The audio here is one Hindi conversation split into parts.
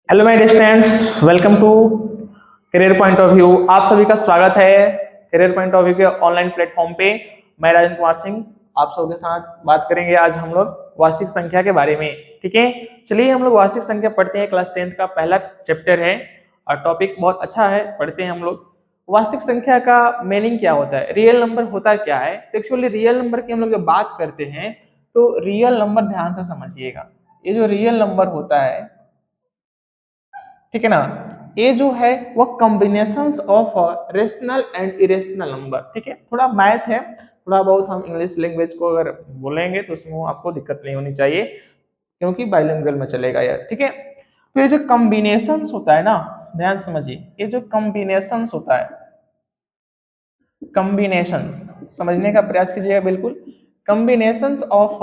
Hello my dear students, welcome to career point of view. आप सभी का स्वागत है करियर पॉइंट ऑफ व्यू के ऑनलाइन प्लेटफॉर्म पे। मैं राजन कुमार सिंह आप सबके साथ बात करेंगे आज हम लोग वास्तविक संख्या के बारे में। ठीक है, चलिए हम लोग वास्तविक संख्या पढ़ते हैं। क्लास 10th का पहला चैप्टर है और टॉपिक बहुत अच्छा है, पढ़ते हैं हम लोग। वास्तविक संख्या का मीनिंग क्या होता है, रियल नंबर होता क्या है। तो एक्चुअली रियल नंबर की हम लोग जब बात करते हैं तो रियल नंबर ध्यान से समझिएगा। ये जो रियल नंबर होता है, ठीक है ना, ये जो है वो combinations of rational and irrational number. ठीक है, थोड़ा मैथ है, थोड़ा बहुत हम इंग्लिश लैंग्वेज को अगर बोलेंगे तो उसमें आपको दिक्कत नहीं होनी चाहिए क्योंकि बाइलिंगुअल में चलेगा यार। ठीक है, तो ये जो कॉम्बिनेशंस होता है ना, ध्यान से समझिए, ये जो कॉम्बिनेशंस होता है, कॉम्बिनेशंस समझने का प्रयास कीजिएगा बिल्कुल। Combinations of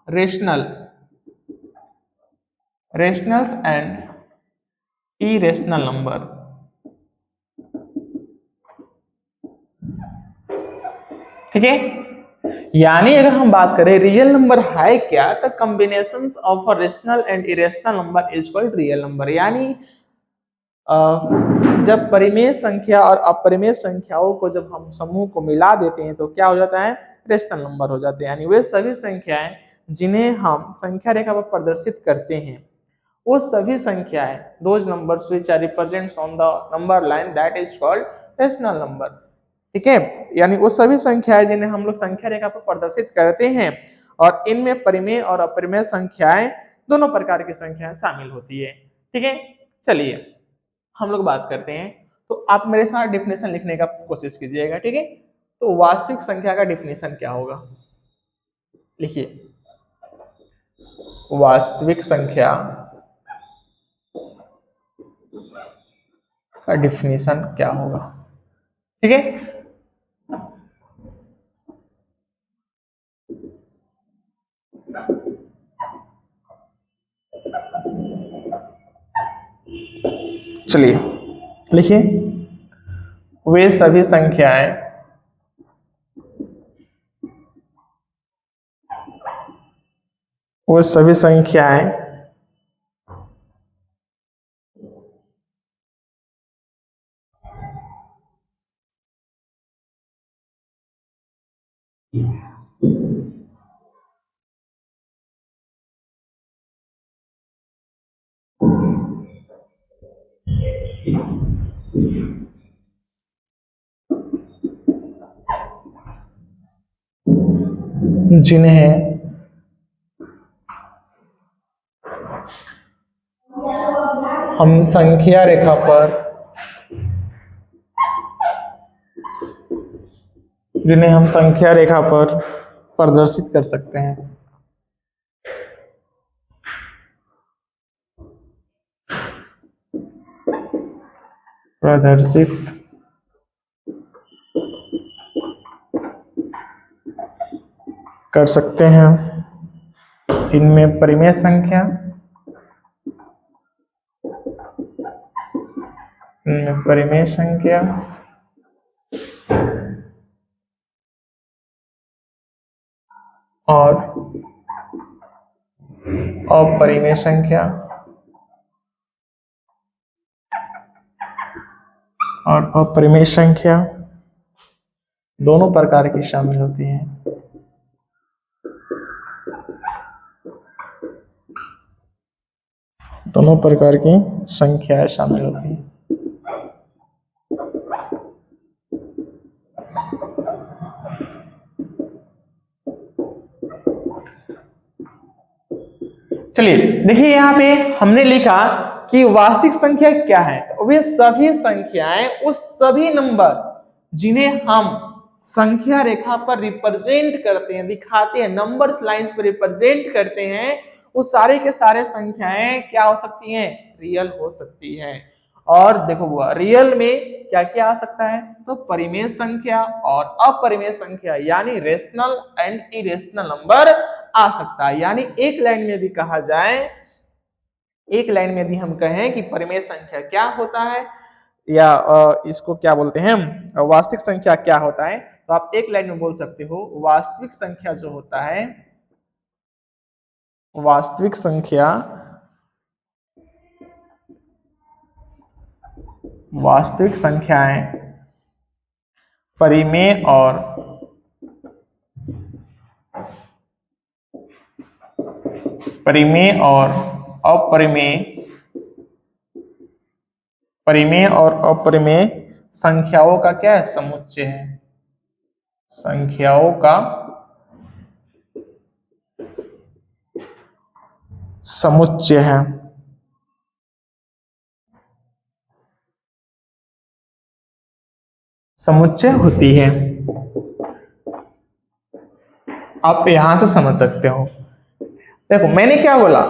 rational rationals and irrational number. ठीक है, यानी अगर हम बात करें रियल नंबर है क्या, तो combinations of rational and irrational number is called real number. यानी जब परिमेय संख्या और अपरिमेय संख्याओं को जब हम समूह को मिला देते हैं तो क्या हो जाता है, रेशनल नंबर हो जाते हैं। यानी वे सभी संख्याएं जिन्हें हम संख्या रेखा पर प्रदर्शित करते हैं, वो सभी संख्याएं, those numbers which are represents on the number line, that is called rational number. ठीक है, यानी वो सभी संख्याएं जिन्हें हम लोग संख्या रेखा पर प्रदर्शित करते हैं, और इनमें परिमेय और अपरिमेय संख्याएं दोनों प्रकार की संख्याएं शामिल होती है। ठीक है, चलिए हम लोग बात करते हैं। तो आप मेरे साथ डिफिनेशन लिखने का कोशिश कीजिएगा। ठीक है, तो वास्तविक संख्या का डिफिनेशन क्या होगा, लिखिए। वास्तविक संख्या का डिफिनेशन क्या होगा। ठीक है, चलिए लिखिए। वे सभी संख्याएं वो सभी संख्याएं जिन्हें हम संख्या रेखा पर जिन्हें हम संख्या रेखा पर प्रदर्शित कर सकते हैं, प्रदर्शित कर सकते हैं। इनमें परिमेय संख्या, इनमें परिमेय संख्या और अपरिमेय संख्या और अपरिमेय संख्या दोनों प्रकार की शामिल होती हैं। दोनों प्रकार की संख्याएं शामिल होती हैं। चलिए देखिए, यहाँ पे हमने लिखा कि वास्तविक संख्या क्या है। तो वे सभी संख्याएं, उस सभी नंबर जिन्हें हम संख्या रेखा पर रिप्रेजेंट करते हैं, दिखाते हैं, नंबर्स लाइंस पर रिप्रेजेंट करते हैं, वो सारे के सारे संख्याएं क्या हो सकती हैं, रियल हो सकती हैं। और देखो रियल में क्या क्या आ सकता है, तो परिमेय संख्या और अपरिमेय संख्या, यानी रेशनल एंड इरेशनल नंबर आ सकता है। यानी एक लाइन में यदि कहा जाए, एक लाइन में यदि हम कहें कि परिमेय संख्या क्या होता है, या इसको क्या बोलते हैं, वास्तविक संख्या क्या होता है, तो आप एक लाइन में बोल सकते हो, वास्तविक संख्या जो होता है, वास्तविक संख्या वास्तविक संख्याएं परिमेय और अपरिमेय संख्याओं का क्या है? समुच्चय है। संख्याओं का समुच्चय है। समुच्चय होती है। आप यहां से समझ सकते हो। देखो मैंने क्या बोला,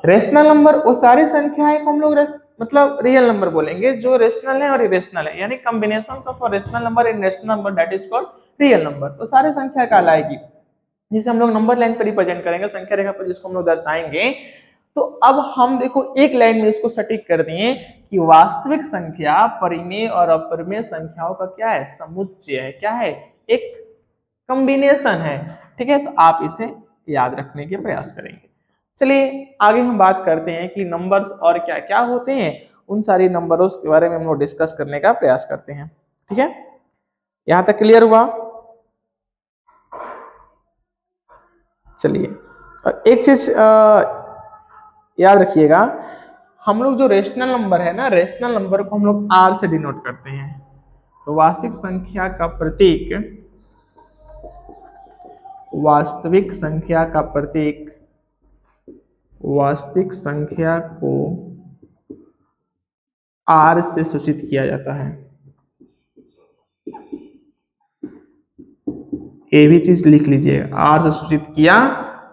रेशनल नंबर वो सारी संख्याएं को हम लोग मतलब रियल नंबर बोलेंगे जो रेशनल है और इरेशनल है, यानी combinations of rational number and irrational number, that is called real number. वो सारी संख्या कहलाएगी, जिसे हम लोग नंबर लाइन पर रिप्रेजेंट करेंगे, संख्या रेखा पर जिसको हम लोग दर्शाएंगे। तो अब हम देखो एक लाइन में इसको सटीक कर दिए कि वास्तविक संख्या परिमेय और अपरिमेय संख्याओं का क्या है? समुच्चय है। क्या है? एक कॉम्बिनेशन है। ठीक है, तो आप इसे याद रखने के प्रयास करेंगे। चलिए आगे हम बात करते हैं कि नंबर्स और क्या क्या होते हैं। उन सारी नंबरों के बारे में हम लोग डिस्कस करने का प्रयास करते हैं। ठीक है, यहां तक क्लियर हुआ? चलिए, और एक चीज याद रखिएगा, हम लोग जो रेशनल नंबर है ना, रेशनल नंबर को हम लोग आर से डिनोट करते हैं। तो वास्तविक संख्या का प्रतीक, वास्तविक संख्या का प्रतीक, वास्तविक संख्या को आर से सूचित किया जाता है। ये भी चीज लिख लीजिएगा, आर से सूचित किया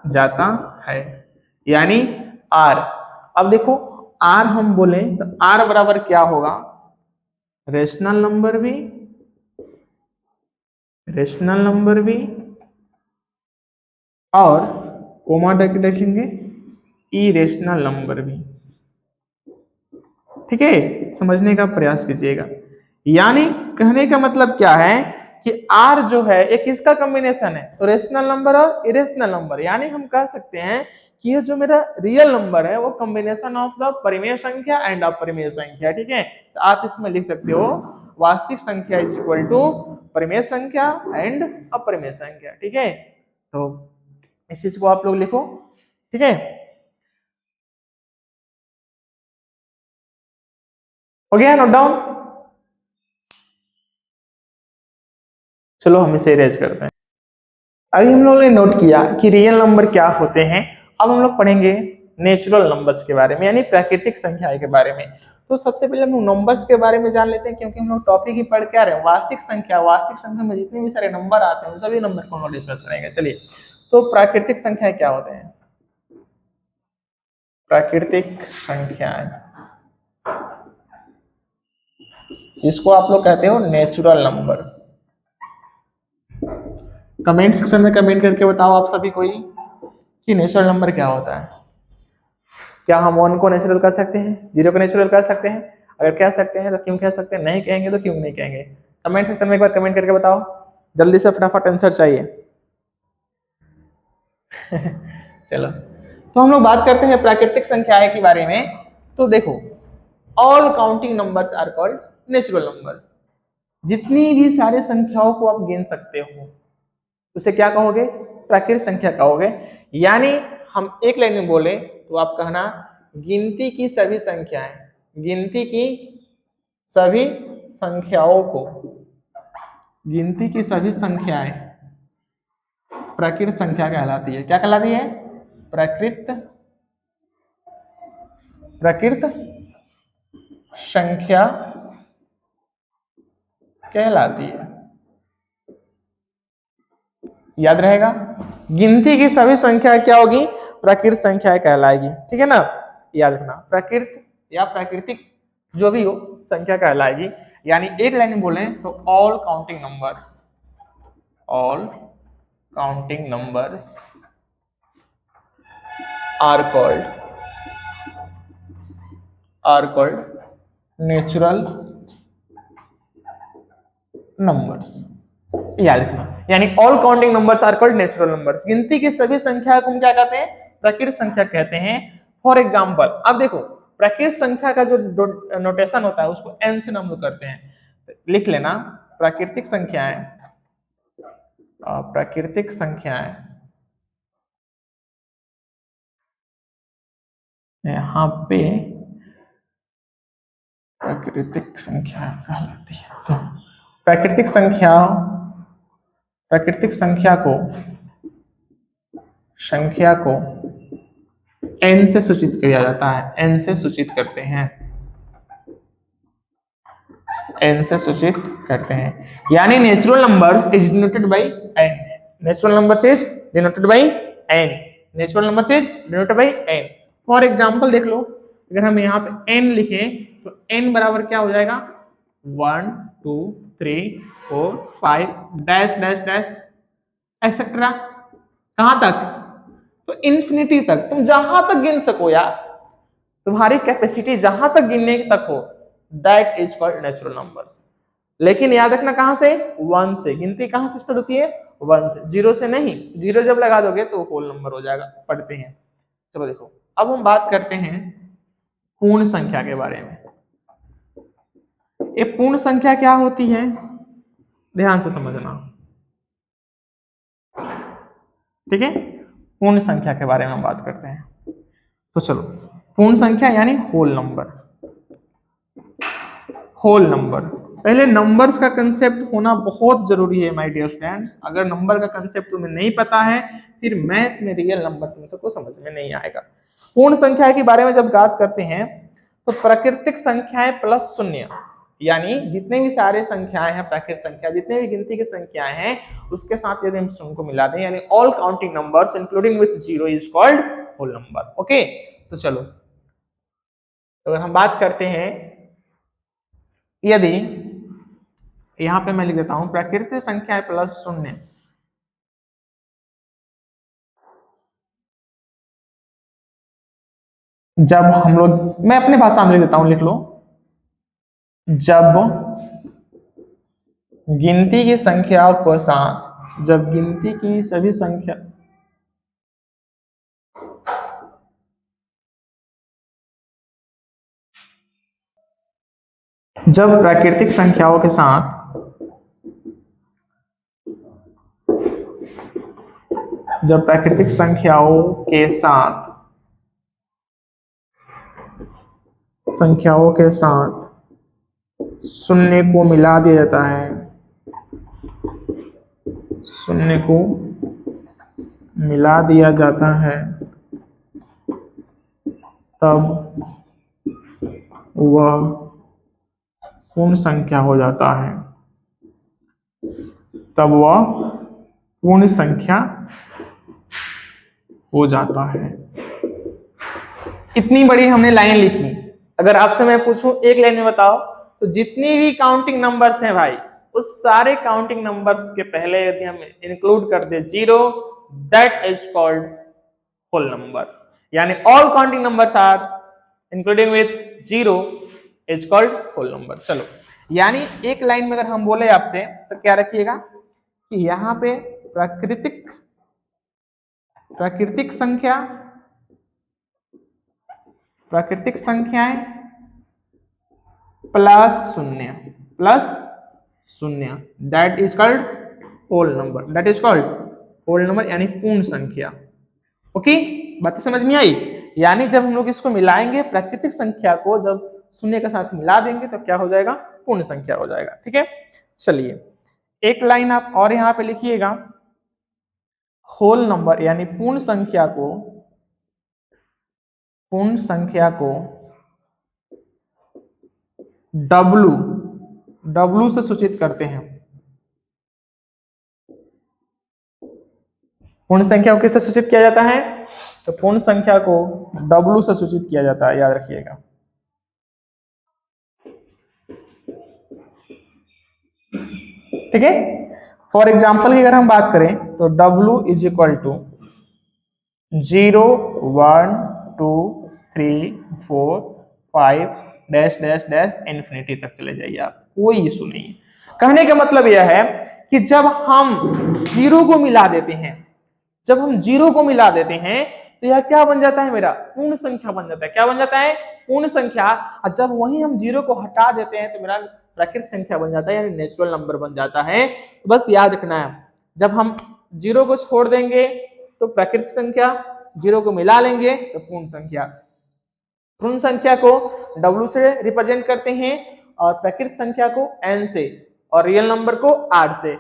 जाता है, यानी आर। अब देखो आर हम बोले तो आर बराबर क्या होगा? रेशनल नंबर भी, रेशनल नंबर भी, और कोमा रखेंगे इरेशनल नंबर भी। ठीक है, समझने का प्रयास कीजिएगा। यानी कहने का मतलब क्या है कि आर जो है एक किसका कॉम्बिनेशन है? तो रेशनल नंबर और इरेशनल नंबर। यानी हम कह सकते हैं कि ये जो मेरा रियल नंबर है वो कॉम्बिनेशन ऑफ द परिमेय संख्या एंड अपरिमेय संख्या। ठीक है, तो आप इसमें लिख सकते हो वास्तविक संख्या इज इक्वल टू परिमेय संख्या एंड अपरिमेय संख्या। ठीक है, तो इस चीज को आप लोग लिखो। ठीक है, हो गया नोट डाउन? चलो हम इसे इरेज करते हैं। अभी हम लोगों ने नोट किया कि रियल नंबर क्या होते हैं। अब हम लोग पढ़ेंगे नेचुरल नंबर्स के बारे में, यानी प्राकृतिक संख्याएं के बारे में। तो सबसे पहले हम नंबर्स के बारे में जान लेते हैं, क्योंकि हम लोग टॉपिक ही पढ़ के आ रहे हैं वास्तविक संख्या। वास्तविक संख्या में जितने भी सारे नंबर आते हैं उन सभी नंबर को हम लोग डिस्कस करेंगे। चलिए, तो प्राकृतिक संख्या क्या होते हैं? प्राकृतिक संख्याएं, इसको आप लोग कहते हो नेचुरल नंबर। कमेंट सेक्शन में कमेंट करके बताओ आप सभी कोई कि नेचुरल नंबर क्या होता है। क्या हम 1 को नेचुरल कर सकते हैं, 0 को नेचुरल कर सकते हैं? अगर कह सकते हैं तो क्यों कह सकते हैं, नहीं कहेंगे तो क्यों नहीं कहेंगे? कमेंट सेक्शन में एक बार कमेंट करके बताओ, जल्दी से फटाफट आंसर चाहिए। चलो, तो हम लोग बात करते हैं प्राकृतिक संख्याएं के बारे में। तो देखो, all counting numbers are called natural numbers. जितनी भी सारी संख्याओं को आप गिन सकते हो उसे क्या कहोगे? प्राकृतिक संख्या कहोगे। यानी हम एक लाइन में बोले तो आप कहना गिनती की सभी संख्याएं, गिनती की सभी संख्याओं को, गिनती की सभी संख्याएं प्राकृत संख्या कहलाती है। क्या कहलाती है? प्राकृत संख्या कहलाती है। याद रहेगा, गिनती की सभी संख्या क्या होगी? प्राकृत संख्या कहलाएगी। ठीक है ना, याद रखना, प्राकृत या प्राकृतिक जो भी हो संख्या कहलाएगी। यानी एक लाइन में बोले तो all counting numbers, all counting numbers are called natural numbers. याद रखना, यानी all counting numbers are called natural numbers. गिनती की सभी संख्या को हम क्या कहते हैं? प्राकृतिक संख्या कहते हैं। फॉर एग्जाम्पल, अब देखो प्राकृतिक संख्या का जो नोटेशन होता है उसको n से हम लोग करते हैं। लिख लेना प्राकृतिक संख्याएं, प्राकृतिक संख्याएं यहाँ पे प्राकृतिक संख्या कहलाती है। प्राकृतिक संख्या को n से सूचित किया जाता है, n से सूचित करते हैं, n से सूचित करते हैं। यानी natural numbers is denoted by n, natural numbers is denoted by n, natural numbers is denoted by n। For example देख लो, अगर हम यहाँ पे n लिखें तो n बराबर क्या हो जाएगा 1 2 3 4 5 डैश डैश डैश एक्सेट्रा, कहां तक? तो इन्फिनिटी तक, तुम जहां तक गिन सको यार, तुम्हारी कैपेसिटी जहां तक गिनने तक हो, that is called natural numbers. लेकिन याद रखना कहां से? 1 से। गिनती कहां से स्टार्ट होती है? 1 से, 0 से नहीं। 0 जब लगा दोगे तो होल नंबर हो जाएगा। पढ़ते हैं, चलो देखो अब हम बात करते हैं पूर्ण संख्या के बारे में। ये पूर्ण संख्या क्या होती है, ध्यान से समझना, ठीक है? पूर्ण संख्या के बारे में हम बात करते हैं। तो चलो, पूर्ण संख्या यानी होल नंबर। होल नंबर, पहले नंबर्स का कंसेप्ट होना बहुत जरूरी है माय डियर स्टूडेंट्स। अगर नंबर का कंसेप्ट तुम्हें नहीं पता है फिर मैथ में रियल नंबर तुम सबको समझ में नहीं आएगा। पूर्ण संख्या के बारे में जब बात करते हैं तो प्राकृतिक संख्याएं प्लस शून्य, यानी जितने भी सारे संख्याएं हैं प्राकृतिक संख्या, जितने भी गिनती की संख्याएं हैं उसके साथ यदि हम शून्य को मिला दें, यानी all counting numbers including with zero is called whole number. Okay, तो चलो अगर हम बात करते हैं, यदि यहां पे मैं लिख देता हूं प्राकृतिक संख्या प्लस शून्य, जब हम लोग, मैं अपने भाषा में लिख देता हूं, लिख लो, जब गिनती की संख्या के साथ, जब गिनती की सभी संख्या, जब प्राकृतिक संख्याओं के साथ शून्य को मिला दिया जाता है, शून्य को मिला दिया जाता है, तब वह पूर्ण संख्या हो जाता है, तब वह पूर्ण संख्या हो जाता है। इतनी बड़ी हमने लाइन लिखी। अगर आपसे मैं पूछूं एक लाइन में बताओ, तो जितनी भी काउंटिंग नंबर्स हैं भाई, उस सारे काउंटिंग नंबर्स के पहले यदि हम इंक्लूड कर दे zero, that is called whole number. यानी all counting numbers are including with zero is called whole number. चलो, यानी एक लाइन में अगर हम बोले आपसे तो क्या रखिएगा कि यहाँ पे प्राकृतिक संख्याएं प्लस शून्य, that is called whole number, that is called whole number, यानी पूर्ण संख्या। ओके, बात समझ में आई? यानी जब हम लोग इसको मिलाएंगे, प्राकृतिक संख्या को जब शून्य के साथ मिला देंगे तो क्या हो जाएगा? पूर्ण संख्या हो जाएगा। ठीक है, चलिए एक लाइन आप और यहां पे लिखिएगा, होल नंबर यानी पूर्ण संख्या को W से सूचित करते हैं। पूर्ण संख्या को किससे सूचित किया जाता है? तो पूर्ण संख्या को W से सूचित किया जाता है, याद रखिएगा। ठीक है, फॉर एग्जाम्पल की अगर हम बात करें तो W is equal to 0 1 2 3 4 5 dash dash dash infinity तक चले जाइए आप, कोई इशू नहीं है। कहने का मतलब यह है कि जब हम जीरो को मिला देते हैं, तो यह क्या बन जाता है? मेरा पूर्ण संख्या बन जाता है। क्या बन जाता है? पूर्ण संख्या, और जब वही हम 0 को हटा देते हैं तो मेरा प्राकृतिक संख्या बन जाता है, यानी नेचुरल नंबर बन जाता है। तो बस याद रखना है, जब हम 0 को छोड़ देंगे तो प्राकृतिक संख्या, 0 को मिला लेंगे तो पूर्ण संख्या। पूर्ण संख्या को W से रिप्रेजेंट करते हैं और प्राकृतिक संख्या को N से, और रियल नंबर को R से।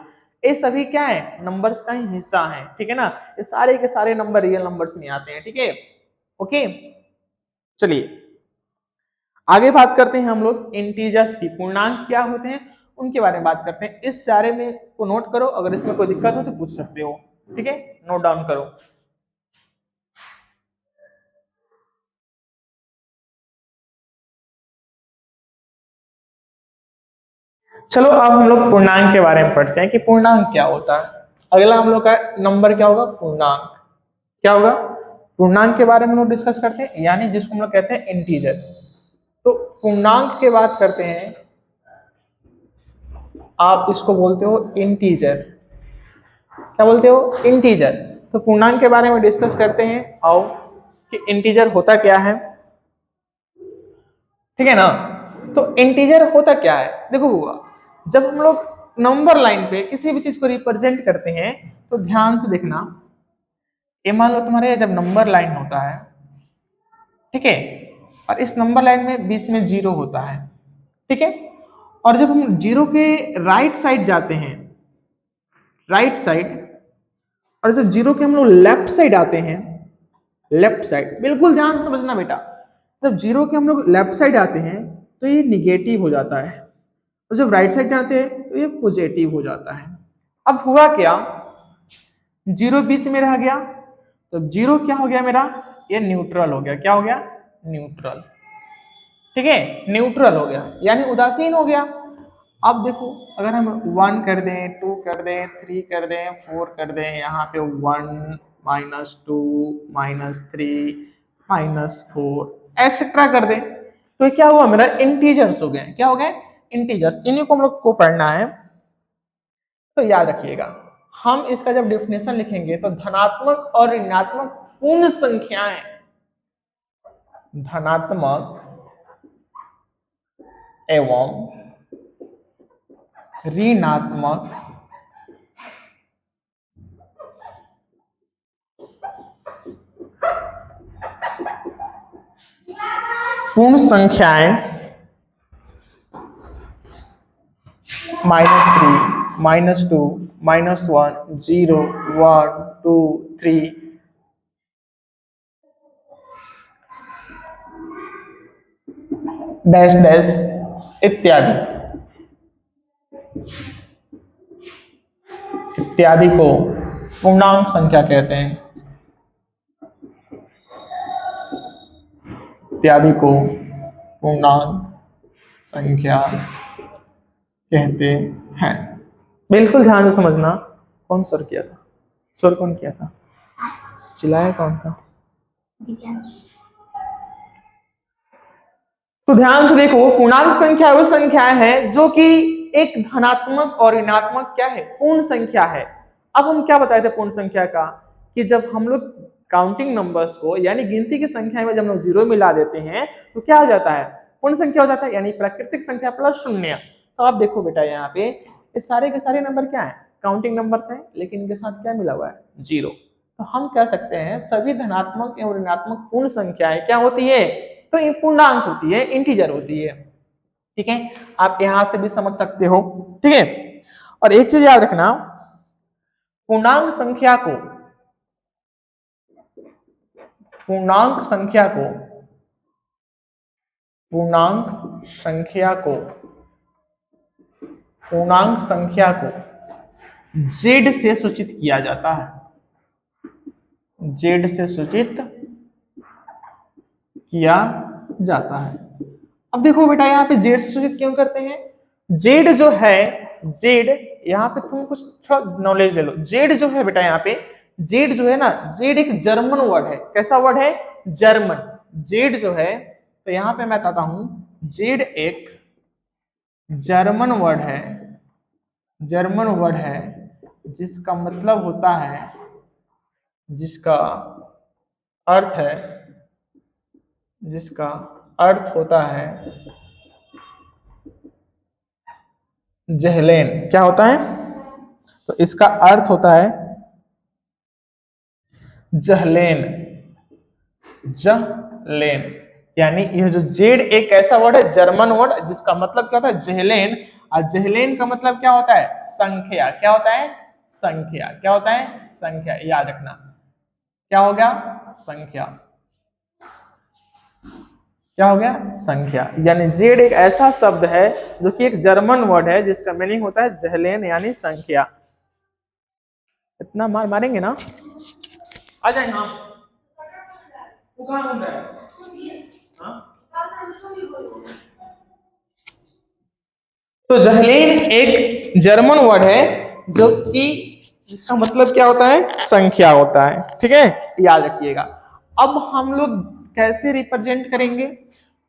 ये सभी क्या है, नंबर्स का ही हिस्सा है, ठीक है ना। ये सारे के सारे नंबर रियल नंबर्स में आते हैं, ठीक है। ओके, चलिए आगे बात करते हैं हम लोग इंटीजर्स की। पूर्णांक क्या होते हैं उनके बारे में बात करते हैं। इस सारे में को नोट करो, अगर इसमें कोई दिक्कत हो तो पूछ सकते हो, ठीक है, नोट डाउन करो। चलो अब हम लोग पूर्णांक के बारे में पढ़ते हैं कि पूर्णांक क्या होता है। अगला हम लोग का नंबर क्या होगा, पूर्णांक। क्या होगा, पूर्णांक के बारे में लोग डिस्कस करते हैं, यानी जिसको हम लोग कहते हैं इंटीजर। तो पूर्णांक की बात करते हैं, आप इसको बोलते हो इंटीजर। क्या बोलते हो, इंटीजर। तो पूर्णांक के बारे में डिस्कस करते हैं आओ कि इंटीजर होता क्या है, ठीक है ना। तो इंटीजर होता क्या है, देखो बुआ, जब हम लोग नंबर लाइन पे किसी भी चीज को रिप्रेजेंट करते हैं तो ध्यान से देखना। ये मान लो तुम्हारे जब नंबर लाइन होता है, ठीक है, और इस नंबर लाइन में बीच में 0 होता है, ठीक है, और जब हम 0 के राइट साइड जाते हैं, राइट साइड, और जब 0 के हम लोग लेफ्ट साइड आते हैं, लेफ्ट साइड, बिल्कुल ध्यान से समझना बेटा, जब 0 के हम लोग लेफ्ट साइड आते हैं तो ये निगेटिव हो जाता है, और जब राइट साइड जाते हैं तो ये पॉजिटिव हो जाता है। अब हुआ क्या, 0 बीच में रह गया, तो 0 क्या हो गया मेरा, ये न्यूट्रल हो गया। क्या हो गया, न्यूट्रल, ठीक है, न्यूट्रल हो गया, यानी उदासीन हो गया। अब देखो, अगर हम 1 कर दें, 2 कर दें, 3 कर दें, 4 कर दें, यहाँ पे 1 -2 -3 -4 एक्सेट्रा कर दें, तो ये क्या हुआ, मेरा इंटीजर्स हो गए। क्या हो गए, इंटीजर्स। इन्हीं को हम लोग को पढ़ना है। तो याद रखिएगा, हम इसका जब डेफिनेशन लिखेंगे तो धनात्मक और ऋणात्मक पूर्ण संख्याएं, धनात्मक एवं ऋणात्मक पूर्ण संख्याएं -3 -2 -1 0 1 2 3 डैश डैश इत्यादि इत्यादि को पूर्णांक संख्या कहते हैं। इत्यादि को पूर्णांक संख्या कहते हैं। बिल्कुल ध्यान से समझना। कौन स्वर किया था, स्वर कौन किया था, चिल्लाया कौन था। तो ध्यान से देखो, पूर्णांक संख्या वो संख्या है जो कि एक धनात्मक और ऋणात्मक क्या है, पूर्ण संख्या है। अब हम क्या बताए थे पूर्ण संख्या का, कि जब हम लोग काउंटिंग नंबर्स को यानी गिनती की संख्या में जब हम लोग 0 मिला देते हैं तो क्या हो जाता है, पूर्ण संख्या हो जाता है, यानी प्राकृतिक संख्या प्लस 0। तो आप देखो बेटा, यहाँ पे ये सारे के सारे नंबर क्या है, काउंटिंग नंबर्स हैं, लेकिन इनके साथ क्या मिला हुआ है, 0। तो हम कह सकते हैं सभी धनात्मक एवं ऋणात्मक पूर्ण संख्याएं क्या होती है, तो ये पूर्णांक होती है, इंटीजर होती है, ठीक है। आप यहां से भी समझ सकते हो, ठीक है। और एक चीज याद रखना, पूर्णांक संख्या को, पूर्णांक संख्या को, पूर्णांक संख्या को, पूर्णांक संख्या को z से सूचित किया जाता है, z से सूचित किया जाता है। अब देखो बेटा, यहाँ पे z से सूचित क्यों करते हैं, z जो है, z यहाँ पे तुम कुछ थोड़ा नॉलेज ले लो। z जो है बेटा, यहाँ पे z जो है ना, z एक जर्मन वर्ड है। कैसा वर्ड है, जर्मन। z जो है, तो यहाँ पे मैं बताता हूं, z एक जर्मन वर्ड है, जर्मन वर्ड है जिसका मतलब होता है, जिसका अर्थ है, जिसका अर्थ होता है जहलेन। क्या होता है? तो इसका अर्थ होता है जहलेन। जहलेन यानी यह जो जेड एक ऐसा वर्ड है, जर्मन वर्ड, जिसका मतलब क्या होता है? जहलेन। और जहलेन का मतलब क्या होता है? संख्या। क्या होता है? संख्या। क्या होता है? संख्या। याद रखना। क्या हो गया? संख्या। क्या हो गया? संख्या। यानी जेड एक ऐसा शब्द है जो कि एक जर्मन वर्ड है, जिसका मीनिंग होता है जहलेन यानी संख्या। इतना मार मारेंगे ना, आ जाए ना। वो कहाँ घूम रहा है? हाँ? तो जहलीन एक जर्मन वर्ड है जो कि जिसका मतलब क्या होता है? संख्या होता है। ठीक है, याद रखिएगा। अब हम लोग कैसे रिप्रेजेंट करेंगे?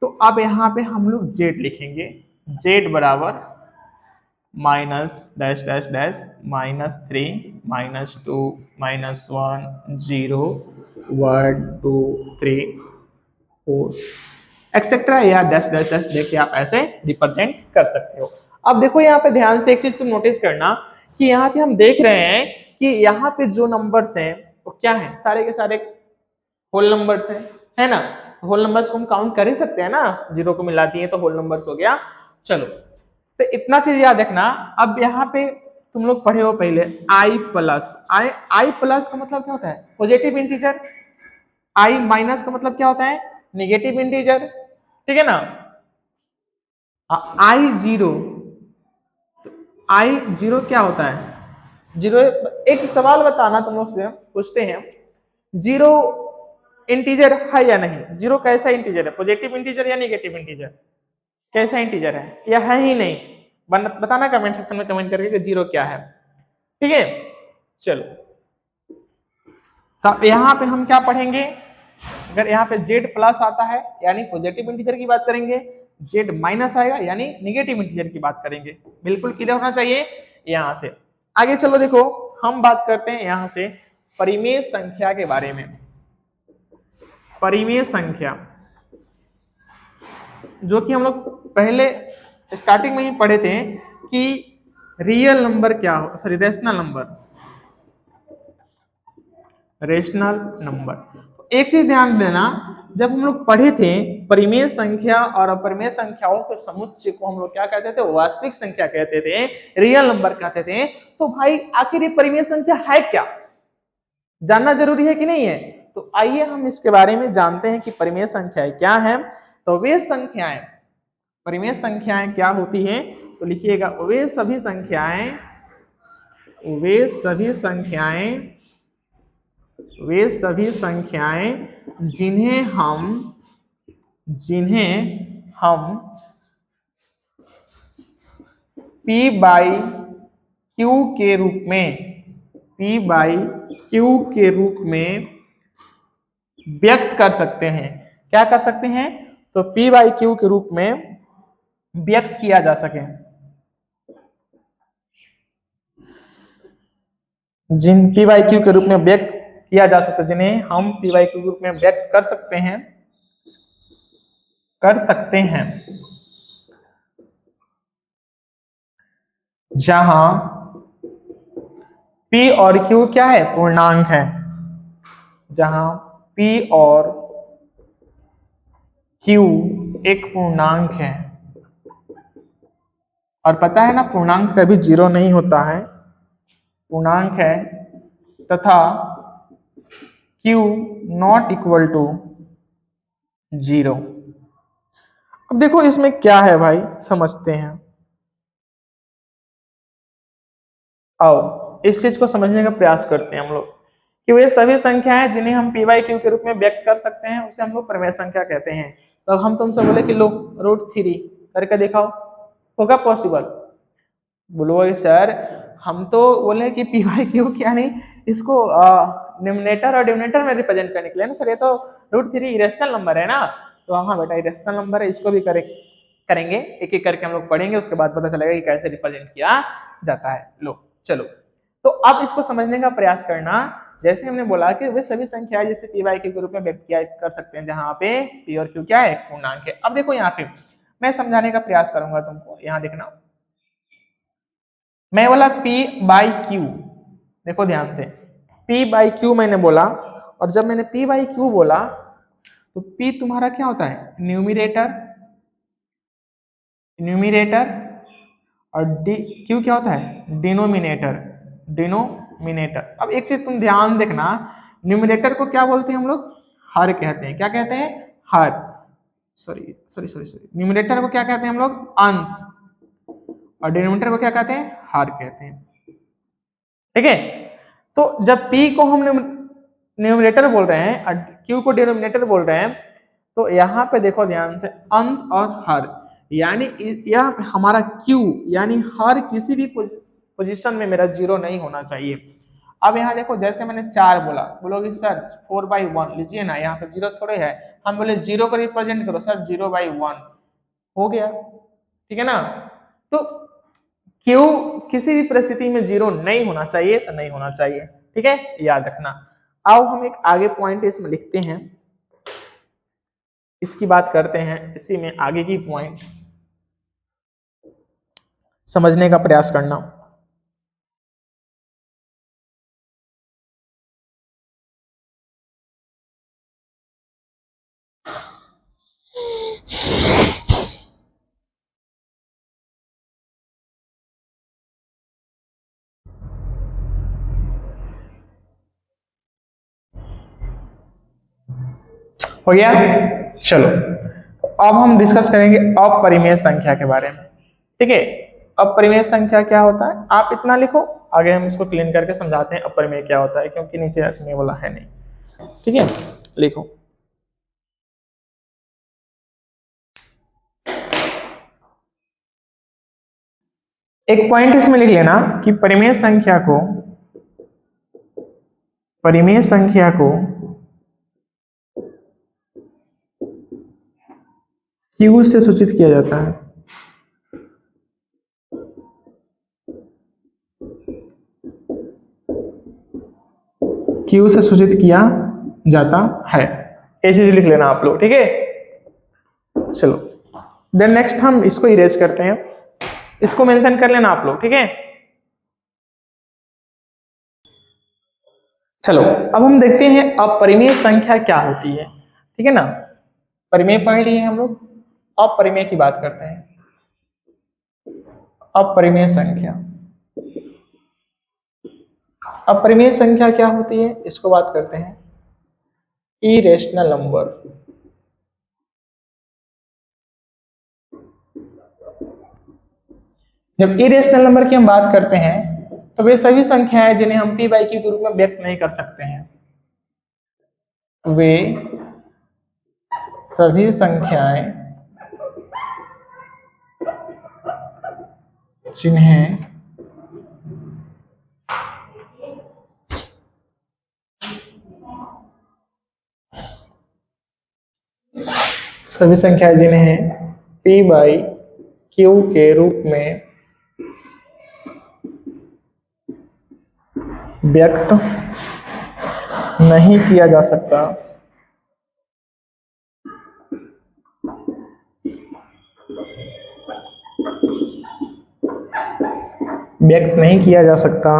तो अब यहाँ पे हम लोग जेड लिखेंगे। जेड बराबर minus dash dash dash -3 -2 -1 0 1 2 3 4 etcetera, या डैश डैश डैश देके आप ऐसे रिप्रेजेंट कर सकते हो। अब देखो यहाँ पे ध्यान से एक चीज तुम नोटिस करना कि यहाँ पे हम देख रहे हैं कि यहाँ पे जो नंबर्स हैं वो क्या है? सारे के सारे होल नंबर्स हैं, है ना? होल नंबर्स को हम काउंट कर ही सकते हैं ना, जीरो को मिला दिए तो होल नंबर्स हो गया। चलो, तो इतना चीज याद रखना। अब यहाँ पे तुम लोग पढ़े हो पहले आई प्लस। आई प्लस का मतलब क्या होता है? Positive integer. आई माइनस का मतलब क्या होता है? Negative integer. ठीक है ना? आई जीरो, आई जीरो क्या होता है? जीरो, एक सवाल बताना तुम लोग से पूछते हैं, जीरो इंटीजर है या नहीं? जीरो कैसा इंटीजर है? पॉजिटिव इंटीजर या नेगेटिव इंटीजर? कैसा इंटीजर है या है ही नहीं? बताना कमेंट सेक्शन में कमेंट करके कि जीरो क्या है। ठीक है, चलो। तो यहाँ पे हम क्या पढ़ेंगे? अगर यहाँ पे जेड प्लस आता है यानी पॉजिटिव इंटीजर की बात करेंगे, जेड माइनस आएगा यानी नेगेटिव इंटीजर की बात करेंगे। बिल्कुल क्लियर होना चाहिए। यहाँ से आगे चलो, देखो हम बात करते हैं यहाँ से परिमेय संख्या के बारे में। परिमेय संख्या जो कि हम लोग पहले स्टार्टिंग में ही पढ़े थे कि रियल नंबर क्या हो, sorry rational number. Rational number, एक चीज ध्यान देना, जब हम लोग पढ़े थे परिमेय संख्या और अपरिमेय संख्याओं के समुच्चय को हम लोग क्या कहते थे? वास्तविक संख्या कहते थे, रियल नंबर कहते थे। तो भाई आखिर ये परिमेय संख्या है क्या? जानना जरूरी है कि नहीं है? तो आइए हम इसके बारे में जानते हैं कि परिमेय संख्याएं क्या है। तो वे संख्याएं, परिमेय संख्याएं क्या होती हैं? तो लिखिएगा, वे सभी संख्याएं, वे सभी संख्याएं, वे सभी संख्याएं जिन्हें हम P बाई Q के रूप में, P बाई Q के रूप में व्यक्त कर सकते हैं। क्या कर सकते हैं? तो P बाई Q के रूप में व्यक्त किया जा सके। जिन P बाई Q के रूप में व्यक्त किया जा सकता है, जिन्हें हम P बाई Q के रूप में व्यक्त कर सकते हैं, कर सकते हैं, जहां P और Q क्या है? पूर्णांक है। जहां P और Q एक पूर्णांक है, और पता है ना पूर्णांक कभी जीरो नहीं होता है, पूर्णांक है, तथा Q not equal to zero. अब देखो इसमें क्या है भाई, समझते हैं। आओ इस चीज को समझने का प्रयास करते हैं हम लोग कि वे सभी संख्याएं जिन्हें हम P बाई Q के रूप में व्यक्त कर सकते हैं उसे हम लोग परिमेय संख्या कहते हैं। तो अब हम तुमसे बोले कि लो √3 करके दिखाओ, होगा पॉसिबल? बोलोगे सर हम तो बोले कि P बाई Q क्या नहीं, इसको न्यूमरेटर और डिनोमिनेटर में रिप्रेजेंट करने के लिए ना सर, ये तो √3 इरेशनल नंबर है ना। तो हाँ बेटा इरेशनल नंबर है, इसको भी करेंगे, एक एक करके हम लोग पढ़ेंगे, उसके बाद पता चलेगा कि कैसे रिप्रेजेंट किया जाता है। लो चलो, तो अब इसको समझने का प्रयास करना जैसे हमने बोला कि वे सभी संख्याएं जैसे पी बाई क्यू के रूप में व्यक्त किया कर सकते हैं, जहां पे पी और क्यू क्या है, पूर्णांक है। अब देखो यहाँ पे मैं समझाने का प्रयास करूंगा तुमको, यहाँ देखना मैं बोला P बाई Q, देखो ध्यान से P बाई Q मैंने बोला, और जब मैंने P बाई Q बोला तो P तुम्हारा क्या होता है, न्यूमिरेटर, न्यूमिरेटर, और Q क्या होता है, डिनोमिनेटर, डिनोमिनेटर। अब एक चीज तुम ध्यान देखना, न्यूमिरेटर को क्या बोलते हैं हम लोग, हर कहते हैं, क्या कहते हैं, हर, sorry sorry sorry sorry, numerator को क्या कहते हैं हम लोग, अंश, और डिनोमिनेटर को क्या कहते हैं, हर कहते हैं, ठीक है। तो जब P को हम न्यूमिनेटर बोल रहे हैं और Q को डिनोमिनेटर बोल रहे हैं, तो यहाँ पे देखो ध्यान से अंश और हर, यानी यह हमारा Q यानी हर किसी भी पोजीशन में मेरा जीरो नहीं होना चाहिए। अब यहाँ देखो जैसे मैंने 4 बोला, बोलोगे सर 4/1 लीजिए ना, यहाँ पे जीरो थोड़े है, हम बोले जीरो को रिप्रेजेंट करो, सर 0/1 हो गया, ठीक है ना। तो क्यों किसी भी परिस्थिति में जीरो नहीं होना चाहिए तो नहीं होना चाहिए, ठीक है, याद रखना। आओ हम एक आगे पॉइंट इसमें लिखते हैं, इसकी बात करते हैं, इसी में आगे की पॉइंट समझने का प्रयास करना। हो गया, चलो अब हम डिस्कस करेंगे अपरिमेय संख्या के बारे में, ठीक है। अपरिमेय संख्या क्या होता है, आप इतना लिखो, आगे हम इसको क्लीन करके समझाते हैं अपरिमेय क्या होता है, क्योंकि नीचे रखने वाला है नहीं, ठीक है, लिखो। एक पॉइंट इसमें लिख लेना कि परिमेय संख्या को Q से सूचित किया जाता है, Q से सूचित किया जाता है, ये चीज लिख लेना आप लोग, ठीक है। चलो देन नेक्स्ट हम इसको इरेज करते हैं, इसको मेंशन कर लेना आप लोग, ठीक है। चलो अब हम देखते हैं अपरिमेय संख्या क्या होती है, ठीक है ना। परिमेय पढ़ लिए हम लोग, अपरिमेय की बात करते हैं। अपरिमेय संख्या, अपरिमेय संख्या क्या होती है, इसको बात करते हैं, इरेशनल नंबर। जब इरेशनल नंबर की हम बात करते हैं तो वे सभी संख्याएं जिन्हें हम P बाई Q के रूप में व्यक्त नहीं कर सकते हैं, वे सभी संख्याएं जिन्हें P बाई Q के रूप में व्यक्त नहीं किया जा सकता, व्यक्त नहीं किया जा सकता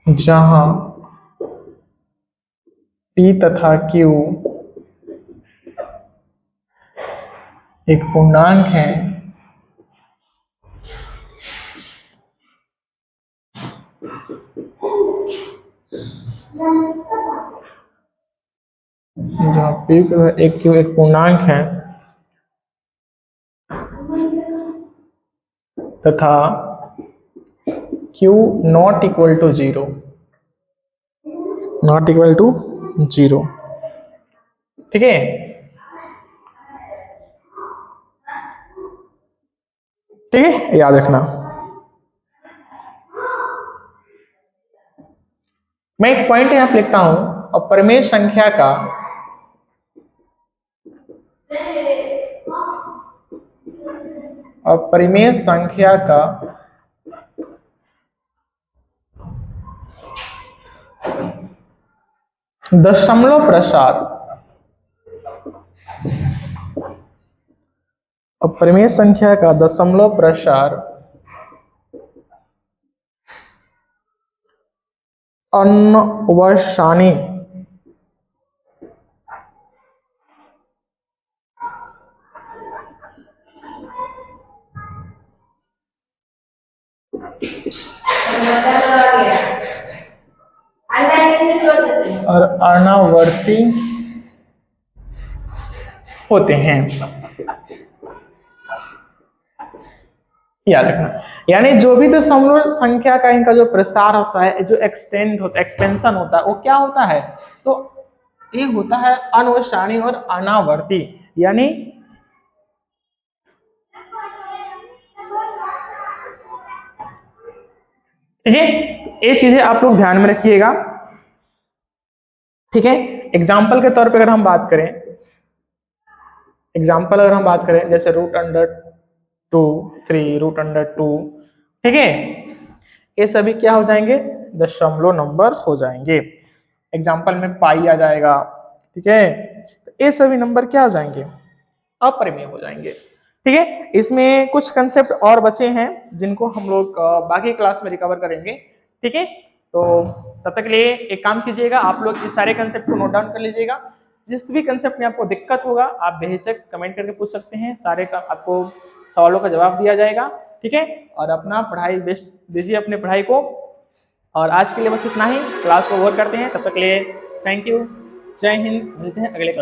जहां P तथा Q एक पूर्णांक है जहां P एक Q एक पूर्णांक है तथा Q not equal to 0, not equal to 0, ठीक है। ठीक है, याद रखना। मैं एक पॉइंट यहां लिखता हूं, अपरिमेय संख्या का अपरिमेय संख्या का दशमलव प्रसार। अपरिमेय संख्या का दशमलव प्रसार अनवसानी और अनावर्ती होते हैं। याद रखना, यानी जो भी दशमलव संख्या का इनका जो प्रसार होता है, जो एक्सटेंड होता है, एक्सपेंशन होता है, वो क्या होता है? तो एक होता है अनवसानी और अनावर्ती। यानी ठीक है, ये चीजें आप लोग ध्यान में रखिएगा। ठीक है, एग्जाम्पल के तौर पे अगर हम बात करें, जैसे √2, 3, √2, ठीक है, ये सभी क्या हो जाएंगे? दशमलव नंबर हो जाएंगे। एग्जाम्पल में पाई आ जाएगा। ठीक है, तो ये सभी नंबर क्या हो जाएंगे? अपरिमेय हो जाएंगे। ठीक है, इसमें कुछ कंसेप्ट और बचे हैं जिनको हम लोग बाकी क्लास में रिकवर करेंगे। ठीक है, तो तब तक के लिए एक काम कीजिएगा, आप लोग इस सारे कंसेप्ट को नोट डाउन कर लीजिएगा। जिस भी कंसेप्ट में आपको दिक्कत होगा आप बेहिचक कमेंट करके पूछ सकते हैं, सारे का आपको सवालों का जवाब दिया जाएगा। ठीक है, और अपना पढ़ाई बेस्ट दीजिए अपने पढ़ाई को। और आज के लिए बस इतना ही, क्लास को ओवर करते हैं। तब तक के लिए थैंक यू, जय हिंद, मिलते हैं अगले क्लास।